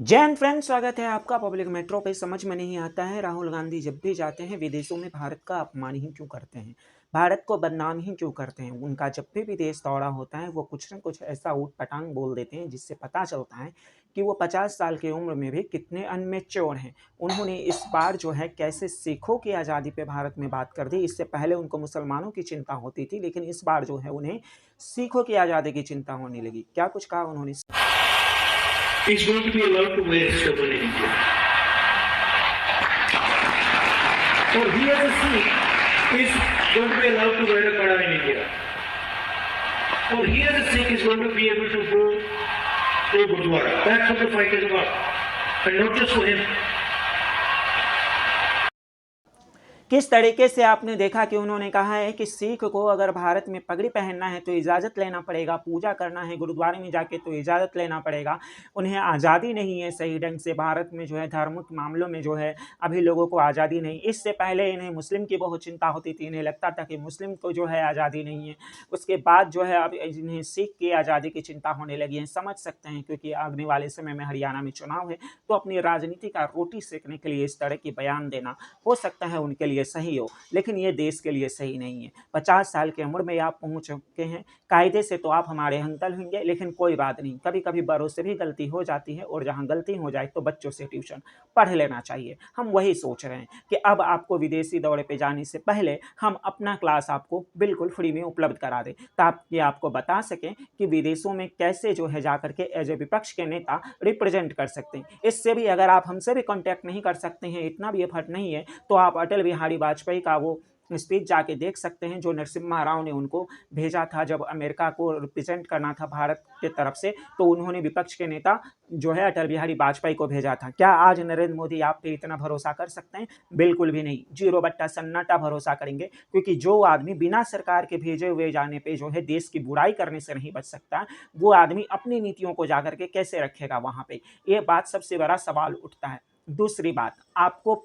जय हिंद फ्रेंड्स, स्वागत है आपका पब्लिक मेट्रो पे। समझ में नहीं आता है राहुल गांधी जब भी जाते हैं विदेशों में भारत का अपमान ही क्यों करते हैं, भारत को बदनाम ही क्यों करते हैं। उनका जब भी विदेश दौरा होता है वो कुछ न कुछ ऐसा ऊट पटांग बोल देते हैं जिससे पता चलता है कि वो 50 साल की उम्र में भी कितने अनमेच्योर हैं। उन्होंने इस बार जो है कैसे सिखों की आज़ादी पे भारत में बात कर दी। इससे पहले उनको मुसलमानों की चिंता होती थी, लेकिन इस बार जो है उन्हें सिखों की आज़ादी की चिंता होने लगी। क्या कुछ कहा उन्होंने। Is going to be allowed to wear stubble in India. Or he as a Sikh is going to be allowed to wear a kada in India. Or he as a Sikh is going to be able to go to Gurdwara. That's what the fight is about. And not just for him. किस तरीके से आपने देखा कि उन्होंने कहा है कि सिख को अगर भारत में पगड़ी पहनना है तो इजाज़त लेना पड़ेगा, पूजा करना है गुरुद्वारे में जाके तो इजाज़त लेना पड़ेगा। उन्हें आज़ादी नहीं है सही ढंग से, भारत में जो है धार्मिक मामलों में जो है अभी लोगों को आज़ादी नहीं। इससे पहले इन्हें मुस्लिम की बहुत चिंता होती थी, इन्हें लगता था कि मुस्लिम को जो है आज़ादी नहीं है। उसके बाद जो है अब इन्हें सिख की आज़ादी की चिंता होने लगी है। समझ सकते हैं क्योंकि आने वाले समय में हरियाणा में चुनाव है, तो अपनी राजनीति का रोटी सेकने के लिए इस तरह की बयान देना हो सकता है उनके लिए सही हो, लेकिन ये देश के लिए सही नहीं है। 50 साल की उम्र में आप पहुंच चुके हैं, कायदे से तो आप हमारे अंकल होंगे, लेकिन कोई बात नहीं, कभी कभी बड़ों से भी गलती हो जाती है और जहां गलती हो जाए तो बच्चों से ट्यूशन पढ़ लेना चाहिए। हम वही सोच रहे हैं कि अब आपको विदेशी दौरे पे जाने से पहले हम अपना क्लास आपको बिल्कुल फ्री में उपलब्ध करा दें, ताकि आपको बता सकें कि विदेशों में कैसे जो है जाकर के एज ए विपक्ष के नेता रिप्रेजेंट कर सकते हैं। इससे भी अगर आप हमसे भी कांटेक्ट नहीं कर सकते हैं, इतना भी एफर्ट नहीं है, तो आप अटल बिहारी वाजपेयी का वो स्पीच जाके देख सकते हैं जो नरसिम्हा राव ने उनको भेजा था जब अमेरिका को रिप्रेजेंट करना था भारत के तरफ से। तो उन्होंने विपक्ष के नेता जो है अटल बिहारी वाजपेयी को भेजा था। क्या आज नरेंद्र मोदी आप पे इतना भरोसा कर सकते हैं? बिल्कुल भी नहीं, 0 बट्टा सन्नाटा भरोसा करेंगे, क्योंकि जो आदमी बिना सरकार के भेजे हुए जाने पे जो है देश की बुराई करने से नहीं बच सकता, वो आदमी अपनी नीतियों को जाकर के कैसे रखेगा वहां पे? ये बात सबसे बड़ा सवाल उठता है। दूसरी बात, आपको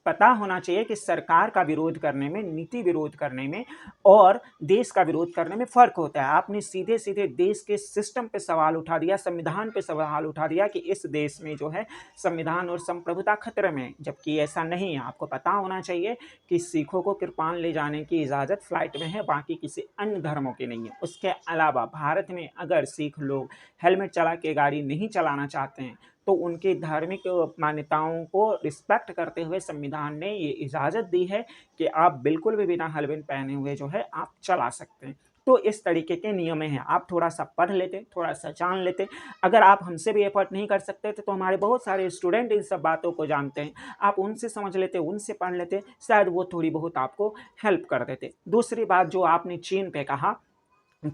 पता होना चाहिए कि सरकार का विरोध करने में, नीति विरोध करने में और देश का विरोध करने में फ़र्क होता है। आपने सीधे सीधे देश के सिस्टम पे सवाल उठा दिया, संविधान पे सवाल उठा दिया कि इस देश में जो है संविधान और संप्रभुता खतरे में है, जबकि ऐसा नहीं है। आपको पता होना चाहिए कि सिखों को कृपाण ले जाने की इजाज़त फ्लाइट में है, बाकी किसी अन्य धर्मों की नहीं है। उसके अलावा भारत में अगर सिख लोग हेलमेट चला के गाड़ी नहीं चलाना चाहते हैं तो उनकी धार्मिक मान्यताओं को रिस्पेक्ट करते हुए संविधान ने ये इजाज़त दी है कि आप बिल्कुल भी बिना हेलमेट पहने हुए जो है आप चला सकते हैं। तो इस तरीके के नियम हैं, आप थोड़ा सा पढ़ लेते, थोड़ा सा जान लेते। अगर आप हमसे भी एफर्ट नहीं कर सकते थे तो हमारे बहुत सारे स्टूडेंट इन सब बातों को जानते हैं, आप उनसे समझ लेते, उनसे पढ़ लेते, शायद वो थोड़ी बहुत आपको हेल्प कर देते। दूसरी बात जो आपने चीन पे कहा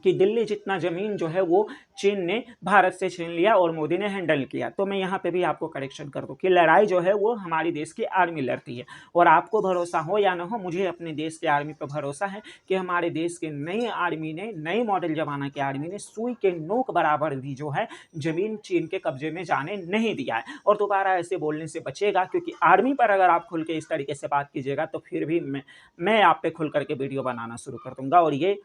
कि दिल्ली जितना ज़मीन जो है वो चीन ने भारत से छीन लिया और मोदी ने हैंडल किया, तो मैं यहाँ पे भी आपको करेक्शन कर दूँ कि लड़ाई जो है वो हमारी देश की आर्मी लड़ती है। और आपको भरोसा हो या ना हो, मुझे अपने देश की आर्मी पर भरोसा है कि हमारे देश के नई आर्मी ने, नई मॉडल ज़माना की आर्मी ने सुई के नोक बराबर भी जो है ज़मीन चीन के कब्जे में जाने नहीं दिया है और दोबारा ऐसे बोलने से बचेगा, क्योंकि आर्मी पर अगर आप खुल के इस तरीके से बात कीजिएगा तो फिर भी मैं आप पे खुल करके वीडियो बनाना शुरू कर दूँगा। और ये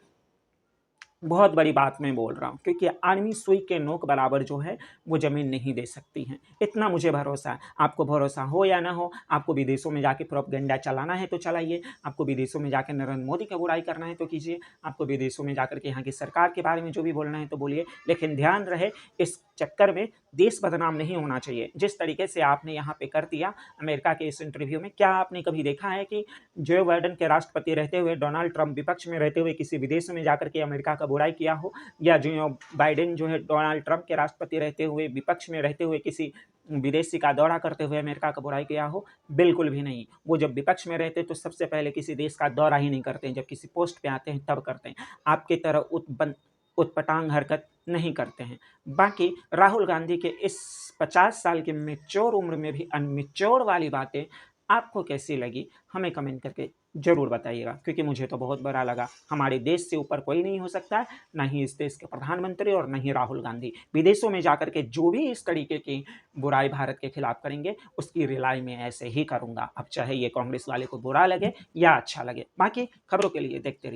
बहुत बड़ी बात मैं बोल रहा हूँ, क्योंकि आर्मी सुई के नोक बराबर जो है वो ज़मीन नहीं दे सकती है, इतना मुझे भरोसा है। आपको भरोसा हो या ना हो, आपको विदेशों में जाके प्रोपेगेंडा चलाना है तो चलाइए, आपको विदेशों में जाकर नरेंद्र मोदी का बुराई करना है तो कीजिए, आपको विदेशों में जाकर के यहाँ की सरकार के बारे में जो भी बोलना है तो बोलिए, लेकिन ध्यान रहे इस चक्कर में देश बदनाम नहीं होना चाहिए। जिस तरीके से आपने यहाँ पे कर दिया अमेरिका के इस इंटरव्यू में, क्या आपने कभी देखा है कि जो बाइडेन के राष्ट्रपति रहते हुए, डोनाल्ड ट्रंप विपक्ष में रहते हुए किसी विदेश में जाकर के अमेरिका का बुराई किया हो, या जो बाइडेन जो है डोनाल्ड ट्रंप के राष्ट्रपति रहते हुए विपक्ष में रहते हुए किसी विदेशी का दौरा करते हुए अमेरिका का बुराई किया हो? बिल्कुल भी नहीं। वो जब विपक्ष में रहते तो सबसे पहले किसी देश का दौरा ही नहीं करते हैं, जब किसी पोस्ट पे आते हैं तब करते हैं। आपकी तरह उत्पटांग हरकत नहीं करते हैं। बाकी राहुल गांधी के इस 50 साल की मैच्योर उम्र में भी अनमैच्योर वाली बातें आपको कैसी लगी, हमें कमेंट करके ज़रूर बताइएगा, क्योंकि मुझे तो बहुत बुरा लगा। हमारे देश से ऊपर कोई नहीं हो सकता है, ना ही इस देश के प्रधानमंत्री और ना ही राहुल गांधी। विदेशों में जाकर के जो भी इस तरीके की बुराई भारत के खिलाफ करेंगे उसकी रिलाई मैं ऐसे ही करूँगा, अब चाहे ये कांग्रेस वाले को बुरा लगे या अच्छा लगे। बाकी खबरों के लिए देखते रहिए।